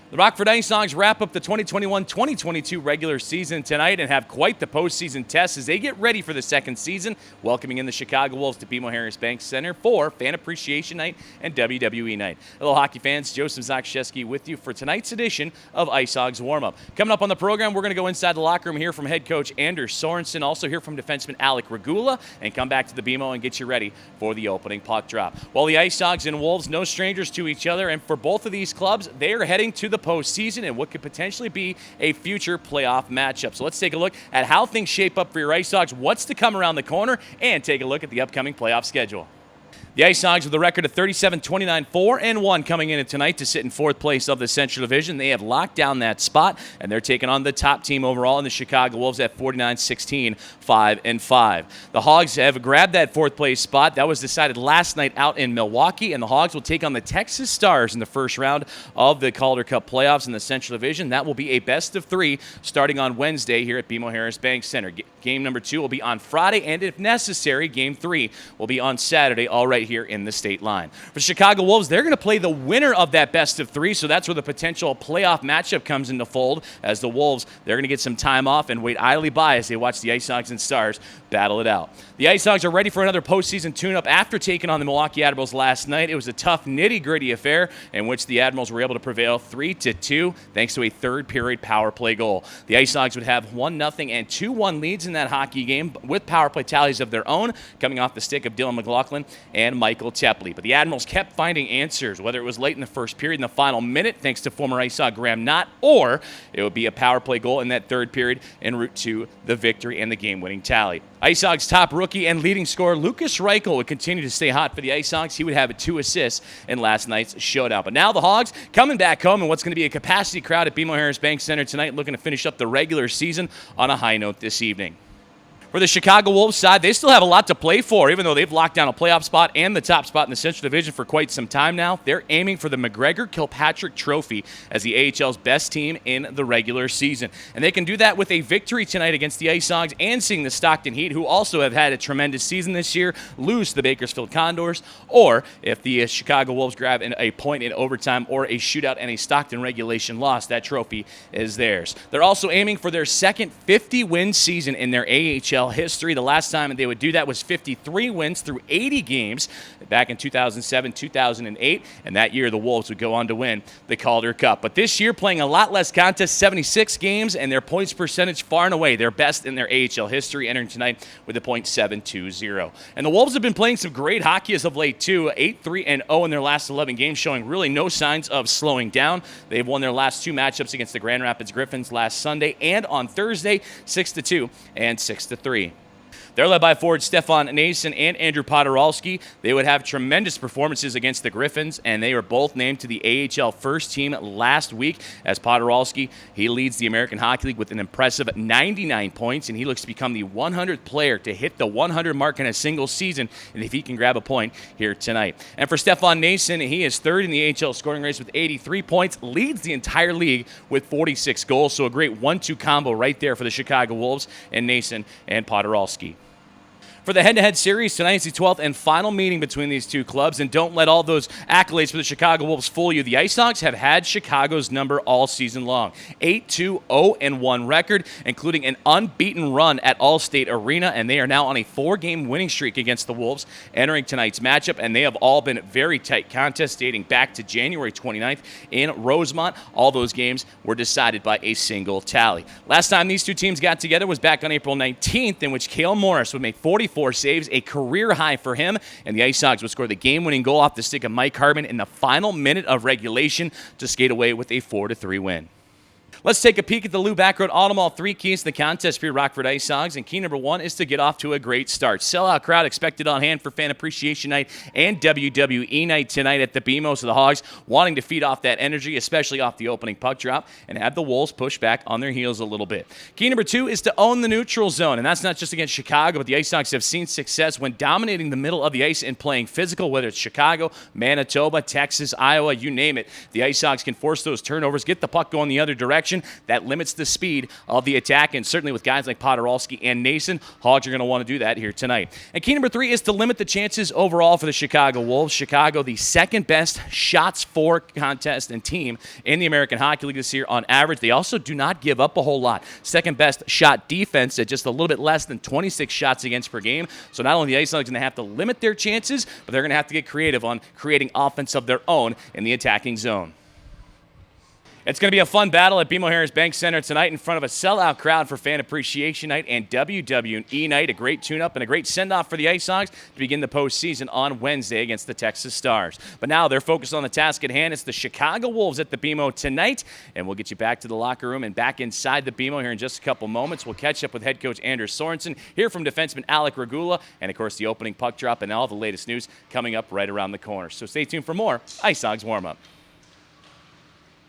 The Rockford IceHogs wrap up the 2021-2022 regular season tonight and have quite the postseason test as they get ready for the second season, welcoming in the Chicago Wolves to BMO-Harris-Bank Center for Fan Appreciation Night and WWE Night. Hello, hockey fans. Joseph Zakrzewski with you for tonight's edition of IceHogs Warmup. Coming up on the program, we're going to go inside the locker room, hear from head coach Anders Sorensen, also hear from defenseman Alec Regula, and come back to the BMO and get you ready for the opening puck drop. While the IceHogs and Wolves, no strangers to each other, and for both of these clubs, they are heading to the postseason and what could potentially be a future playoff matchup. So let's take a look at how things shape up for your IceHogs, what's to come around the corner, and take a look at the upcoming playoff schedule. The IceHogs with a record of 37-29, 4-1 coming in tonight to sit in fourth place of the Central Division. They have locked down that spot, and they're taking on the top team overall in the Chicago Wolves at 49-16, 5-5. The Hogs have grabbed that fourth place spot. That was decided last night out in Milwaukee, and the Hogs will take on the Texas Stars in the first round of the Calder Cup playoffs in the Central Division. That will be a best of three starting on Wednesday here at BMO-Harris-Bank Center. Game number 2 will be on Friday, and if necessary, game 3 will be on Saturday, all right here in the state line. For the Chicago Wolves, they're going to play the winner of that best of 3, so that's where the potential playoff matchup comes into fold, as the Wolves, they're going to get some time off and wait idly by as they watch the IceHogs and Stars battle it out. The IceHogs are ready for another postseason tune-up after taking on the Milwaukee Admirals last night. It was a tough, nitty-gritty affair in which the Admirals were able to prevail 3-2 thanks to a third-period power play goal. The IceHogs would have 1-0 and 2-1 leads in that hockey game with power play tallies of their own coming off the stick of Dylan McLaughlin and Michael Tepley. But the Admirals kept finding answers, whether it was late in the first period in the final minute thanks to former IceHog Graham Knott, or it would be a power play goal in that third period en route to the victory and the game-winning tally. IceHogs top rookie and leading scorer Lukas Reichel would continue to stay hot for the IceHogs. He would have 2 assists in last night's showdown. But now the Hogs coming back home in what's going to be a capacity crowd at BMO-Harris-Bank Center tonight, looking to finish up the regular season on a high note this evening. For the Chicago Wolves side, they still have a lot to play for, even though they've locked down a playoff spot and the top spot in the Central Division for quite some time now. They're aiming for the McGregor-Kilpatrick Trophy as the AHL's best team in the regular season. And they can do that with a victory tonight against the IceHogs and seeing the Stockton Heat, who also have had a tremendous season this year, lose to the Bakersfield Condors. Or if the Chicago Wolves grab a point in overtime or a shootout and a Stockton regulation loss, that trophy is theirs. They're also aiming for their second 50-win season in their AHL history. The last time they would do that was 53 wins through 80 games back in 2007, 2008, and that year the Wolves would go on to win the Calder Cup. But this year playing a lot less contests, 76 games, and their points percentage far and away their best in their AHL history, entering tonight with a .720. And the Wolves have been playing some great hockey as of late too, 8-3-0 in their last 11 games, showing really no signs of slowing down. They've won their last 2 matchups against the Grand Rapids Griffins last Sunday and on Thursday, 6-2 and 6-3. They're led by forward Stefan Nason and Andrew Podorowski. They would have tremendous performances against the Griffins, and they were both named to the AHL first team last week. As Podorowski, he leads the American Hockey League with an impressive 99 points, and he looks to become the 100th player to hit the 100 mark in a single season, and if he can grab a point here tonight. And for Stefan Nason, he is third in the AHL scoring race with 83 points, leads the entire league with 46 goals, so a great 1-2 combo right there for the Chicago Wolves and Nason and Podorowski. For the head-to-head series, tonight's the 12th and final meeting between these two clubs, and don't let all those accolades for the Chicago Wolves fool you. The IceHogs have had Chicago's number all season long. 8-2-0-1 record, including an unbeaten run at Allstate Arena, and they are now on a 4-game winning streak against the Wolves entering tonight's matchup, and they have all been very tight contests dating back to January 29th in Rosemont. All those games were decided by a single tally. Last time these two teams got together was back on April 19th, in which Cale Morris would make 44 saves, a career high for him, and the IceHogs would score the game-winning goal off the stick of Mike Harbin in the final minute of regulation to skate away with a 4-3 win. Let's take a peek at the Lou Backroad Auto Mall 3 keys to the contest for your Rockford IceHogs, and key number 1 is to get off to a great start. Sellout crowd expected on hand for Fan Appreciation Night and WWE Night tonight at the BMO, so the Hogs wanting to feed off that energy, especially off the opening puck drop, and have the Wolves push back on their heels a little bit. Key number 2 is to own the neutral zone, and that's not just against Chicago, but the IceHogs have seen success when dominating the middle of the ice and playing physical, whether it's Chicago, Manitoba, Texas, Iowa, you name it. The IceHogs can force those turnovers, get the puck going the other direction, possession. That limits the speed of the attack, and certainly with guys like Podorowski and Nason, Hogs are going to want to do that here tonight. And key number 3 is to limit the chances overall for the Chicago Wolves. Chicago, the second best shots for contest and team in the American Hockey League this year on average. They also do not give up a whole lot. Second best shot defense at just a little bit less than 26 shots against per game. So not only the IceHogs going to have to limit their chances, but they're going to have to get creative on creating offense of their own in the attacking zone. It's going to be a fun battle at BMO Harris Bank Center tonight in front of a sellout crowd for Fan Appreciation Night and WWE Night. A great tune-up and a great send-off for the IceHogs to begin the postseason on Wednesday against the Texas Stars. But now they're focused on the task at hand. It's the Chicago Wolves at the BMO tonight, and we'll get you back to the locker room and back inside the BMO here in just a couple moments. We'll catch up with head coach Anders Sorensen, hear from defenseman Alec Regula, and, of course, the opening puck drop and all the latest news coming up right around the corner. So stay tuned for more IceHogs Warm-Up.